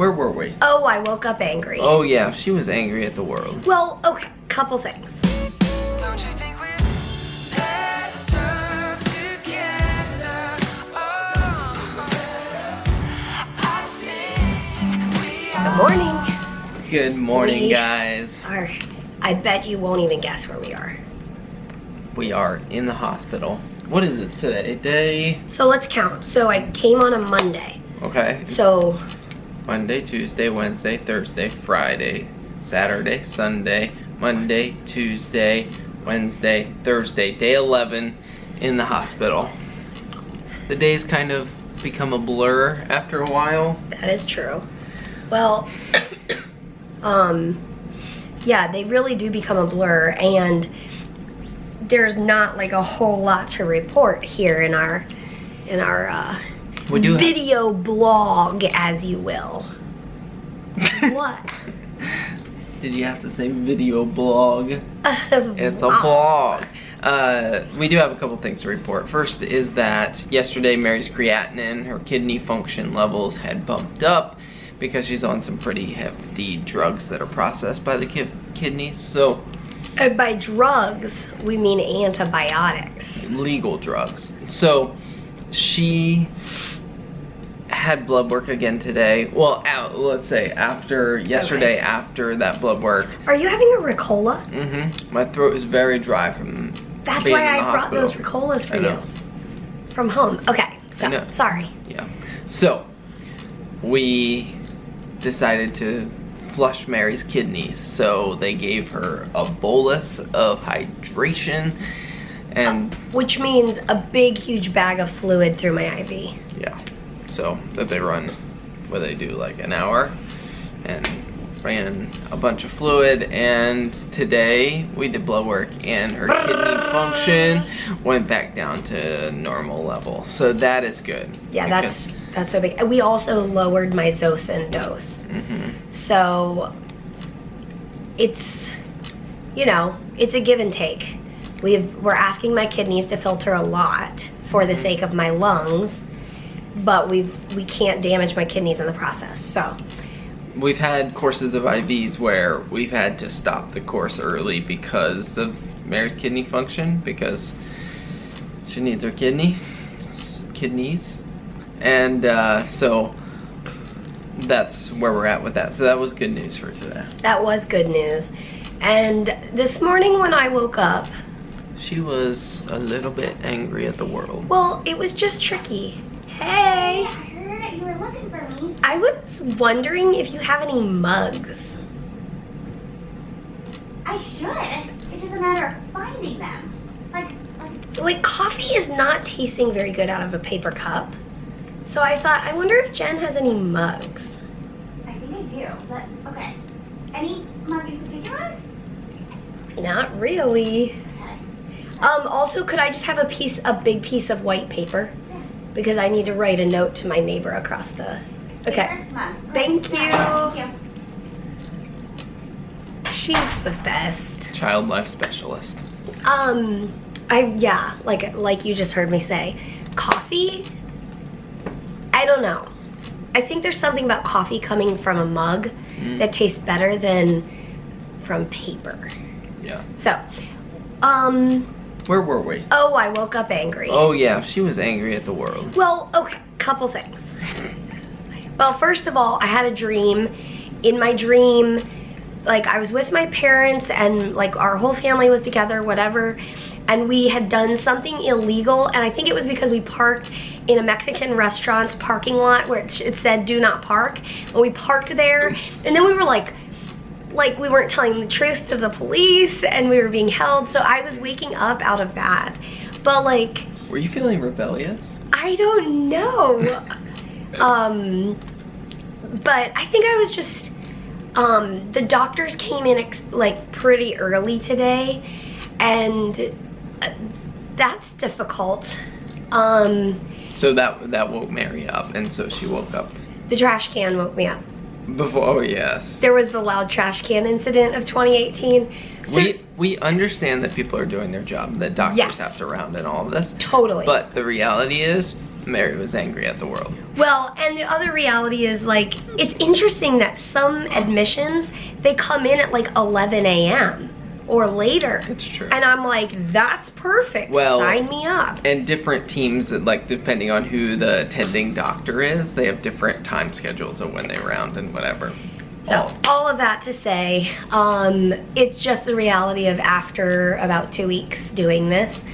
Where were we? Oh, I woke up angry. Oh yeah, she was angry at the world. Well, okay, couple things. Don't you think we're better together? Oh, I think we Good are. morning. Good morning, We guys. I bet you won't even guess where we are. We are in the hospital. What is it today? So let's count. So I came on a Monday. Okay. So Monday, Tuesday, Wednesday, Thursday, Friday, Saturday, Sunday, Monday, Tuesday, Wednesday, Thursday, day 11 in the hospital. The days kind of become a blur after a while. that is true. Well, yeah, they really do become a blur, and there's not like a whole lot to report here in our We do video blog, as you will. What? Did you have to say video blog? It's a blog. We do have a couple things to report. First is that yesterday Mary's creatinine, her kidney function levels had bumped up because she's on some pretty hefty drugs that are processed by the kidneys. So And by drugs, we mean antibiotics. legal drugs. So she had blood work again today. Well, let's say after yesterday, after that blood work. Are you having a Ricola? Mm-hmm. My throat is very dry from That's being why in the I brought hospital. those Ricolas for I you. know. From home. Okay, I know. so, sorry. Yeah. So we decided to flush Mary's kidneys. So they gave her a bolus of hydration and Which means a big, huge bag of fluid through my IV. yeah. So that they run, what they do, like an hour, and ran a bunch of fluid. And today we did blood work and her kidney function went back down to normal level. So that is good. Yeah, because- that's so big. And we also lowered my Zosyn dose. Mhm. So it's, you know, it's a give and take. We're asking my kidneys to filter a lot for the sake of my lungs, but we can't damage my kidneys in the process. So We've had courses of IVs where we've had to stop the course early because of Mary's kidney function, because she needs her kidneys. And so that's where we're at with that. So that was good news for today. that was good news. And this morning when I woke up, She was a little bit angry at the world. well, it was just tricky. Hey, I heard you were looking for me. I was wondering if you have any mugs. I should. It's just a matter of finding them. Like, coffee is not tasting very good out of a paper cup. So I thought, I wonder if Jen has any mugs. I think I do, but okay. Any mug in particular? Not really. Okay. Also, could I just have a big piece of white paper? Because I need to write a note to my neighbor across the... Okay. Paper mug. Thank you. Thank you. She's the best. Child life specialist. Yeah, like you just heard me say, coffee, I don't know. I think there's something about coffee coming from a mug that tastes better than from paper. Yeah. So, Where were we? oh, I woke up angry. Oh yeah, she was angry at the world. Well, okay, couple things. Well, first of all, I had a dream. In my dream, like, I was with my parents and like our whole family was together, whatever, and we had done something illegal, and I think it was because we parked in a Mexican restaurant's parking lot where it said do not park, and we parked there, and then we were like we weren't telling the truth to the police, and we were being held, so I was waking up out of that. But like, Were you feeling rebellious? I don't know. But I think I was just, the doctors came in like pretty early today, and that's difficult. So that woke Mary up, and so she woke up The trash can woke me up. before. Oh yes. There was the loud trash can incident of 2018. So, We understand that people are doing their job, that doctors Yes. have to round in all of this. totally. But the reality is, Mary was angry at the world. Well, and the other reality is, like, it's interesting that some admissions, they come in at like 11 a.m. or later. It's true. And I'm like, that's perfect. Well, sign me up. And different teams, like, depending on who the attending doctor is, they have different time schedules of when they round and whatever. So, all of that to say, it's just the reality of after about 2 weeks doing this,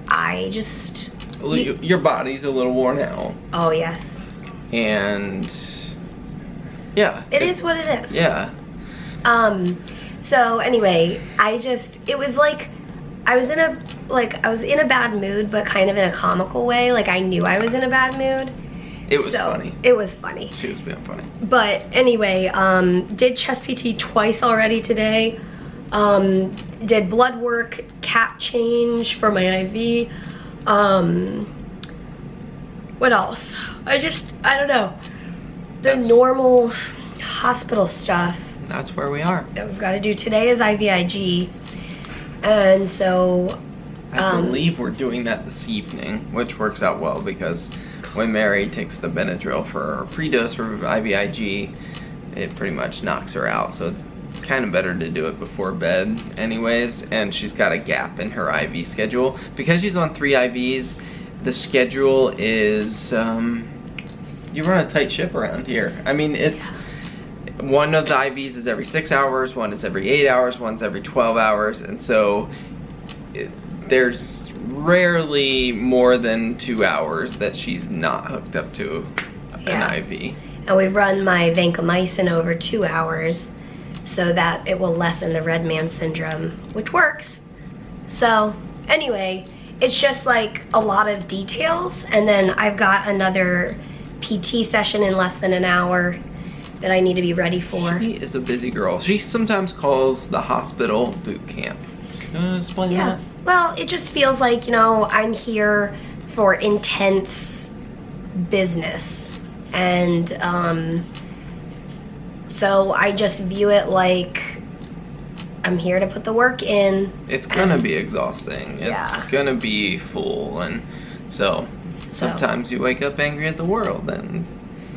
I just... Your body's a little worn out. Oh, yes. And, yeah. It is what it is. Yeah. So anyway, it was like, I was in a bad mood, but kind of in a comical way. Like, I knew I was in a bad mood. It was funny. It was funny. She was being funny. But anyway, did chest PT twice already today. Did blood work, cap change for my IV. What else? I don't know. That's normal hospital stuff. That's where we are. That we've got to do today is IVIG. And so... I believe we're doing that this evening, which works out well because when Mary takes the Benadryl for her pre-dose for IVIG, it pretty much knocks her out. So it's kind of better to do it before bed anyways. And she's got a gap in her IV schedule. Because she's on 3 IVs, the schedule is, you run a tight ship around here. I mean, it's, one of the IVs is every 6 hours, one is every 8 hours, one's every 12 hours. And so there's rarely more than 2 hours that she's not hooked up to an IV. And we run my vancomycin over 2 hours so that it will lessen the red man syndrome, which works. So anyway, it's just like a lot of details. And then I've got another PT session in less than an hour that I need to be ready for. She is a busy girl. She sometimes calls the hospital boot camp. Can you explain that? Well, it just feels like, you know, I'm here for intense business. And so I just view it like I'm here to put the work in. It's gonna be exhausting. It's gonna be full. And so sometimes you wake up angry at the world and...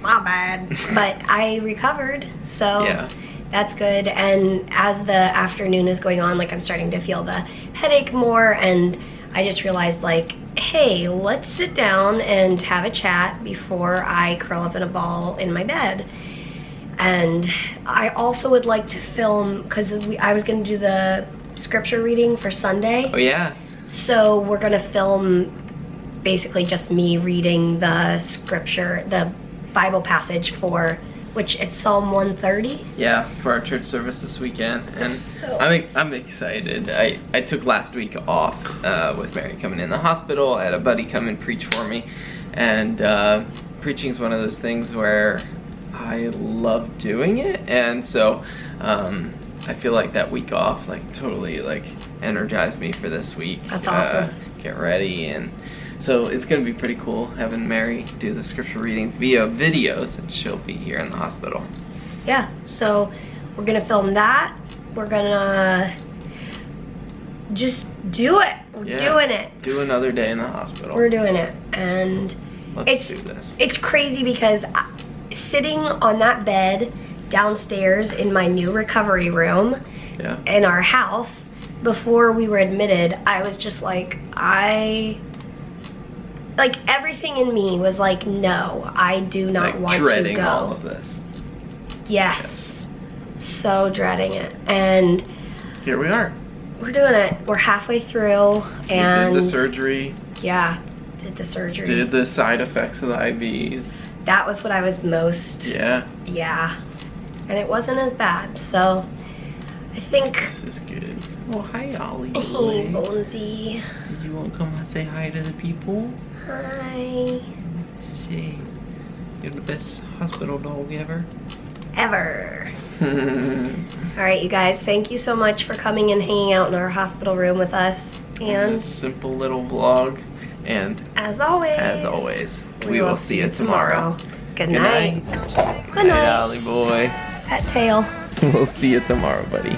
My bad. But I recovered, so that's good. And as the afternoon is going on, like, I'm starting to feel the headache more, and I just realized, like, hey, let's sit down and have a chat before I curl up in a ball in my bed. And I also would like to film, because I was going to do the scripture reading for Sunday. Oh, yeah. So we're going to film basically just me reading the scripture, the Bible passage for, which it's Psalm 130. Yeah, for our church service this weekend, and I'm excited. I took last week off with Mary coming in the hospital. I had a buddy come and preach for me, and preaching is one of those things where I love doing it, and so I feel like that week off like totally like energized me for this week. That's awesome. Get ready, and so it's gonna be pretty cool having Mary do the scripture reading via video since she'll be here in the hospital. Yeah, so we're gonna film that. We're gonna just do it. We're doing it. Do another day in the hospital. We're doing it, and let's do this. It's crazy because sitting on that bed downstairs in my new recovery room in our house before we were admitted, I was just like, like everything in me was like, no, I do not want to go. Dreading all of this. Yes. So dreading it. And here we are. We're doing it. We're halfway through. And did the surgery. Yeah, did the surgery. Did the side effects of the IVs. That was what I was most. Yeah. Yeah. And it wasn't as bad. So I think. This is good. Oh, hi, Ollie. Hey, Bonesy. Did you want to come and say hi to the people? Hi. Say, you're the best hospital dog ever. Ever. Alright, you guys, thank you so much for coming and hanging out in our hospital room with us. And this simple little vlog. And as always, we will see you tomorrow. Good night. Good night, Ollie boy. Pet tail. We'll see you tomorrow, buddy.